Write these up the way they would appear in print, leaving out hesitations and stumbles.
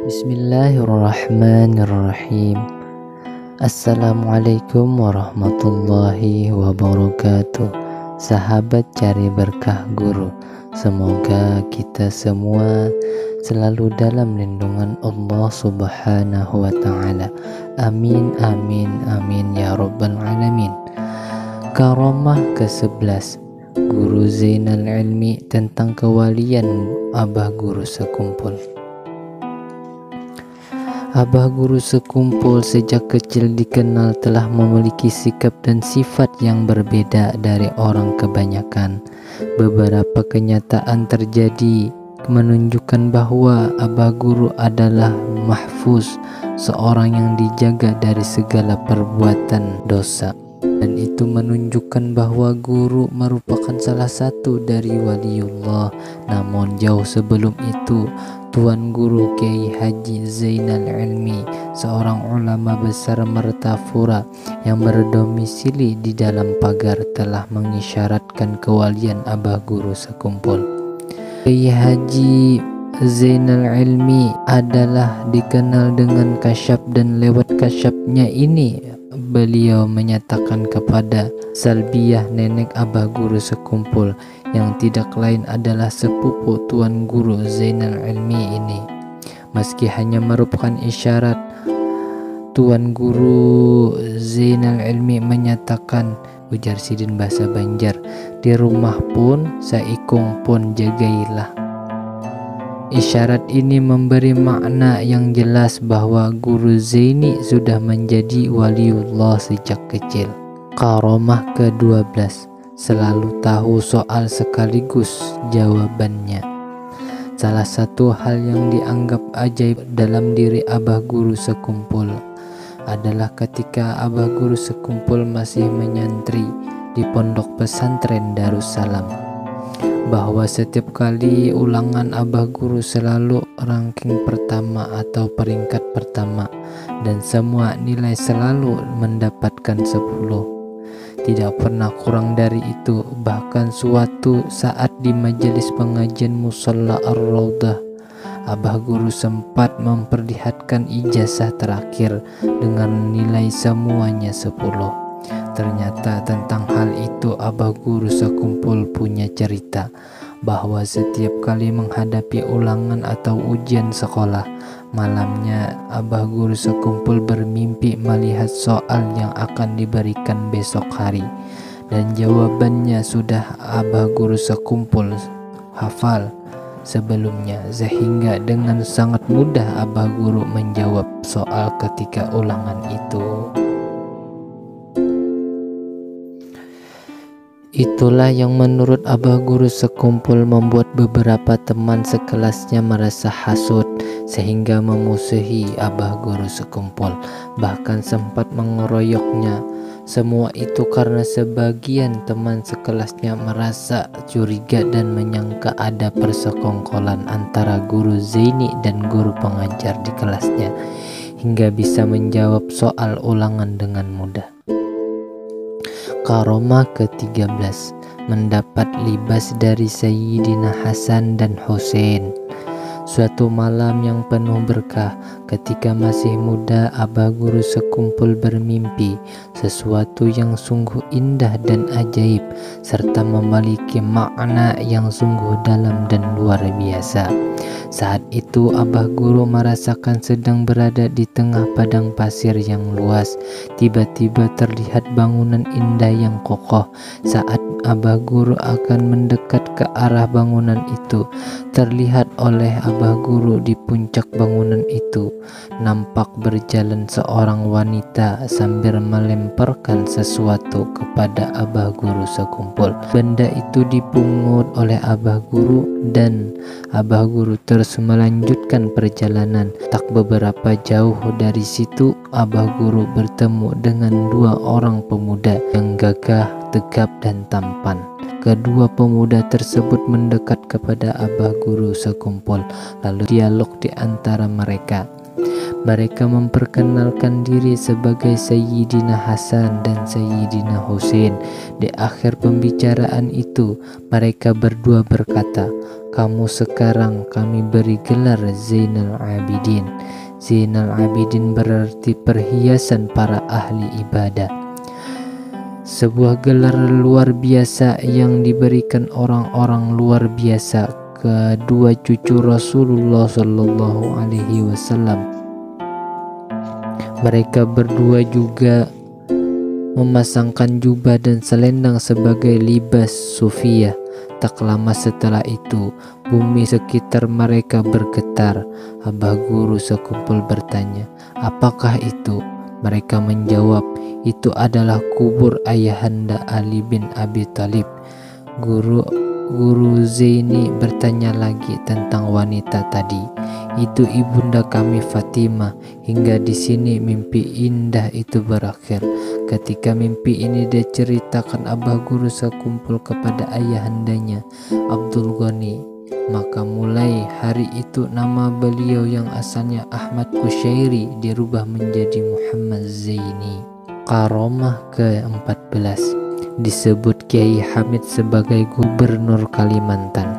Bismillahirrahmanirrahim. Assalamualaikum warahmatullahi wabarakatuh. Sahabat cari berkah guru, semoga kita semua selalu dalam lindungan Allah Subhanahu wa ta'ala. Amin amin amin ya rabbal alamin. Karamah ke-11 Guru Zainal Ilmi tentang kewalian Abah Guru Sekumpul. Abah Guru Sekumpul sejak kecil dikenal telah memiliki sikap dan sifat yang berbeda dari orang kebanyakan. Beberapa kenyataan terjadi menunjukkan bahwa Abah Guru adalah mahfuz, seorang yang dijaga dari segala perbuatan dosa. Dan itu menunjukkan bahwa guru merupakan salah satu dari waliullah. Namun jauh sebelum itu, Tuan Guru Kiai Haji Zainal Ilmi, seorang ulama besar Martapura yang berdomisili di dalam pagar, telah mengisyaratkan kewalian Abah Guru Sekumpul. Kiai Haji Zainal Ilmi adalah dikenal dengan kasyaf, dan lewat kasyafnya ini beliau menyatakan kepada Salbiyah nenek Abah Guru Sekumpul yang tidak lain adalah sepupu Tuan Guru Zainal Ilmi ini. Meski hanya merupakan isyarat, Tuan Guru Zainal Ilmi menyatakan, ujar Sidin bahasa Banjar, di rumah pun saikung pun jagailah. Isyarat ini memberi makna yang jelas bahwa Guru Zaini sudah menjadi waliullah sejak kecil. Karamah ke-12 selalu tahu soal sekaligus jawabannya. Salah satu hal yang dianggap ajaib dalam diri Abah Guru Sekumpul adalah ketika Abah Guru Sekumpul masih menyantri di pondok pesantren Darussalam, bahwa setiap kali ulangan Abah Guru selalu ranking pertama atau peringkat pertama, dan semua nilai selalu mendapatkan 10. Tidak pernah kurang dari itu. Bahkan suatu saat di majelis pengajian Musalla Ar-Raudhah, Abah Guru sempat memperlihatkan ijazah terakhir dengan nilai semuanya 10. Ternyata tentang hal itu Abah Guru Sekumpul punya cerita, bahwa setiap kali menghadapi ulangan atau ujian sekolah, malamnya Abah Guru Sekumpul bermimpi melihat soal yang akan diberikan besok hari, dan jawabannya sudah Abah Guru Sekumpul hafal sebelumnya, sehingga dengan sangat mudah Abah Guru menjawab soal ketika ulangan itu. Itulah yang menurut Abah Guru Sekumpul membuat beberapa teman sekelasnya merasa hasut sehingga memusuhi Abah Guru Sekumpul, bahkan sempat mengeroyoknya. Semua itu karena sebagian teman sekelasnya merasa curiga dan menyangka ada persekongkolan antara Guru Zaini dan guru pengajar di kelasnya, hingga bisa menjawab soal ulangan dengan mudah. Karamah ke-13 mendapat libas dari Sayyidina Hasan dan Hussein. Suatu malam yang penuh berkah, ketika masih muda, Abah Guru Sekumpul bermimpi sesuatu yang sungguh indah dan ajaib, serta memiliki makna yang sungguh dalam dan luar biasa. Saat itu Abah Guru merasakan sedang berada di tengah padang pasir yang luas. Tiba-tiba terlihat bangunan indah yang kokoh. Saat Abah Guru akan mendekat ke arah bangunan itu, terlihat oleh Abah Guru di puncak bangunan itu nampak berjalan seorang wanita sambil melemparkan sesuatu kepada Abah Guru Sekumpul. Benda itu dipungut oleh Abah Guru dan Abah Guru terus melanjutkan perjalanan. Tak beberapa jauh dari situ, Abah Guru bertemu dengan dua orang pemuda yang gagah, tegap dan tampan. Kedua pemuda tersebut mendekat kepada Abah Guru Sekumpul, lalu dialog di antara mereka. Mereka memperkenalkan diri sebagai Sayyidina Hasan dan Sayyidina Husain. Di akhir pembicaraan itu, mereka berdua berkata, "Kamu sekarang kami beri gelar Zainal Abidin." Zainal Abidin berarti perhiasan para ahli ibadah. Sebuah gelar luar biasa yang diberikan orang-orang luar biasa, kedua cucu Rasulullah Shallallahu Alaihi Wasallam. Mereka berdua juga memasangkan jubah dan selendang sebagai libas sufiyah. Tak lama setelah itu, bumi sekitar mereka bergetar. Abah guru sekumpul bertanya, "Apakah itu?" Mereka menjawab, "Itu adalah kubur ayahanda Ali bin Abi Thalib." Guru Zaini bertanya lagi tentang wanita tadi. "Itu ibunda kami Fatimah." Hingga di sini mimpi indah itu berakhir. Ketika mimpi ini diceritakan Abah guru sekumpul kepada ayahandanya, Abdul Ghani, maka mulai hari itu nama beliau yang asalnya Ahmad Kusyairi dirubah menjadi Muhammad Zaini. Karomah ke-14, disebut Kiai Hamid sebagai Gubernur Kalimantan.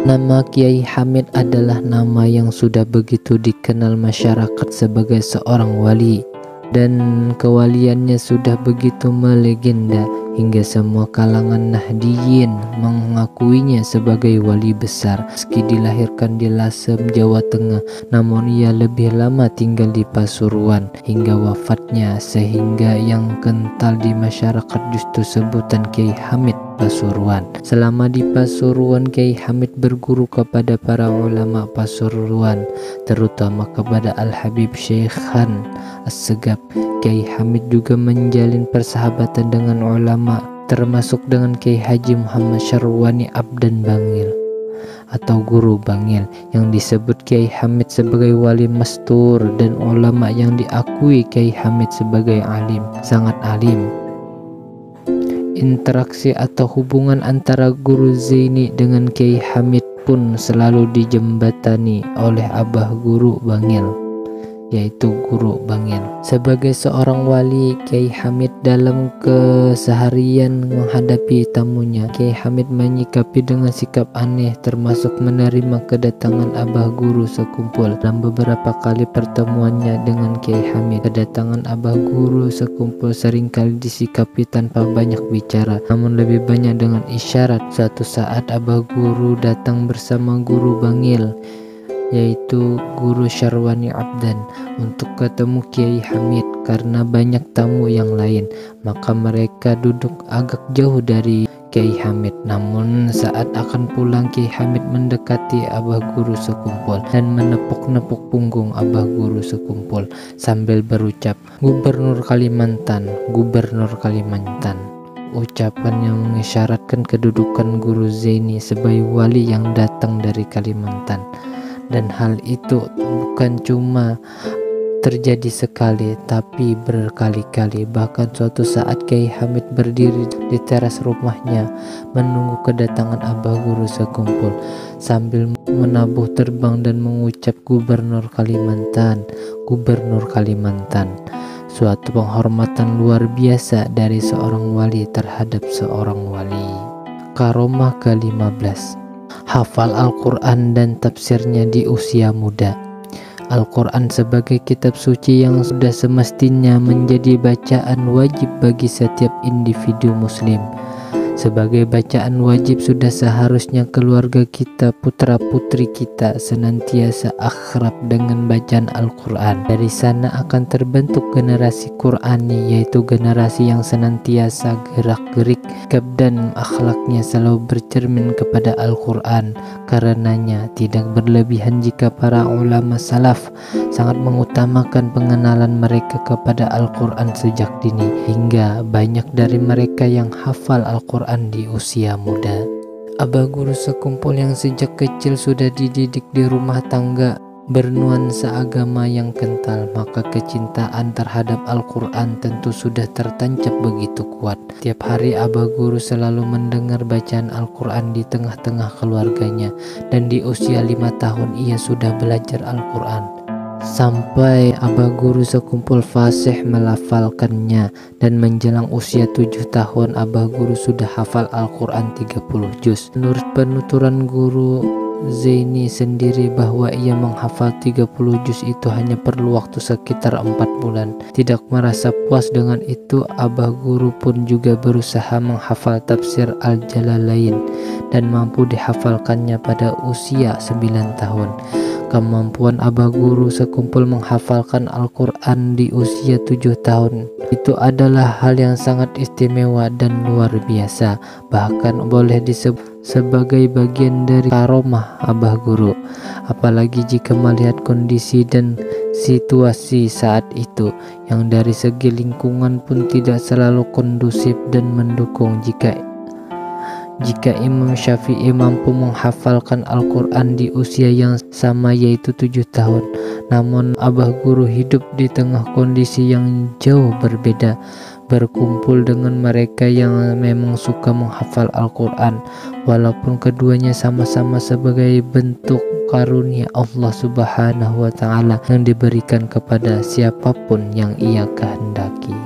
Nama Kiai Hamid adalah nama yang sudah begitu dikenal masyarakat sebagai seorang wali, dan kewaliannya sudah begitu melegenda hingga semua kalangan Nahdiyin mengakuinya sebagai wali besar. Meski dilahirkan di Lasem, Jawa Tengah, namun ia lebih lama tinggal di Pasuruan hingga wafatnya, sehingga yang kental di masyarakat justru sebutan Kiai Hamid Pasuruan. Selama di Pasuruan, Kiai Hamid berguru kepada para ulama Pasuruan, terutama kepada Al-Habib Syekh Khan As-Segaf. Kiai Hamid juga menjalin persahabatan dengan ulama, termasuk dengan Kiai Haji Muhammad Syarwani Abdan Bangil atau Guru Bangil, yang disebut Kiai Hamid sebagai wali mastur, dan ulama yang diakui Kiai Hamid sebagai alim, sangat alim. Interaksi atau hubungan antara Guru Zaini dengan Kiai Hamid pun selalu dijembatani oleh Abah Guru Bangil, yaitu Guru Bangil. Sebagai seorang wali, Kiai Hamid dalam keseharian menghadapi tamunya, Kiai Hamid menyikapi dengan sikap aneh, termasuk menerima kedatangan Abah Guru sekumpul. Dalam beberapa kali pertemuannya dengan Kiai Hamid, kedatangan Abah Guru sekumpul seringkali disikapi tanpa banyak bicara, namun lebih banyak dengan isyarat. Suatu saat Abah Guru datang bersama Guru Bangil, yaitu Guru Syarwani Abdan, untuk ketemu Kiai Hamid. Karena banyak tamu yang lain, maka mereka duduk agak jauh dari Kiai Hamid. Namun saat akan pulang, Kiai Hamid mendekati Abah Guru sekumpul dan menepuk-nepuk punggung Abah Guru sekumpul sambil berucap, "Gubernur Kalimantan, Gubernur Kalimantan." Ucapan yang mengisyaratkan kedudukan Guru Zaini sebagai wali yang datang dari Kalimantan. Dan hal itu bukan cuma terjadi sekali, tapi berkali-kali. Bahkan suatu saat Kiai Hamid berdiri di teras rumahnya menunggu kedatangan Abah Guru sekumpul sambil menabuh terbang dan mengucap, "Gubernur Kalimantan, Gubernur Kalimantan." Suatu penghormatan luar biasa dari seorang wali terhadap seorang wali. Karomah ke-15, hafal Al-Quran dan tafsirnya di usia muda. Al-Quran sebagai kitab suci yang sudah semestinya menjadi bacaan wajib bagi setiap individu muslim. Sebagai bacaan wajib, sudah seharusnya keluarga kita, putra-putri kita senantiasa akrab dengan bacaan Al-Quran. Dari sana akan terbentuk generasi Qurani, yaitu generasi yang senantiasa gerak-gerik dan akhlaknya selalu bercermin kepada Al-Quran. Karenanya tidak berlebihan jika para ulama salaf sangat mengutamakan pengenalan mereka kepada Al-Quran sejak dini, hingga banyak dari mereka yang hafal Al-Quran di usia muda. Abah Guru sekumpul yang sejak kecil sudah dididik di rumah tangga bernuansa agama yang kental, maka kecintaan terhadap Al-Quran tentu sudah tertancap begitu kuat. Tiap hari Abah Guru selalu mendengar bacaan Al-Quran di tengah-tengah keluarganya, dan di usia 5 tahun ia sudah belajar Al-Quran. sampai abah guru sekumpul fasih melafalkannya, dan menjelang usia 7 tahun abah guru sudah hafal Al-Quran 30 juz. Menurut penuturan guru Zaini sendiri bahwa ia menghafal 30 juz itu hanya perlu waktu sekitar 4 bulan. Tidak merasa puas dengan itu, abah guru pun juga berusaha menghafal tafsir Al-Jalalain dan mampu dihafalkannya pada usia 9 tahun. Kemampuan abah guru sekumpul menghafalkan Al-Quran di usia 7 tahun itu adalah hal yang sangat istimewa dan luar biasa, bahkan boleh disebut sebagai bagian dari karomah abah guru, apalagi jika melihat kondisi dan situasi saat itu yang dari segi lingkungan pun tidak selalu kondusif dan mendukung. Jika Imam Syafi'i mampu menghafalkan Al-Quran di usia yang sama yaitu 7 tahun, namun abah guru hidup di tengah kondisi yang jauh berbeda, berkumpul dengan mereka yang memang suka menghafal Al-Quran, walaupun keduanya sama-sama sebagai bentuk karunia Allah Subhanahu wa Ta'ala yang diberikan kepada siapapun yang ia kehendaki.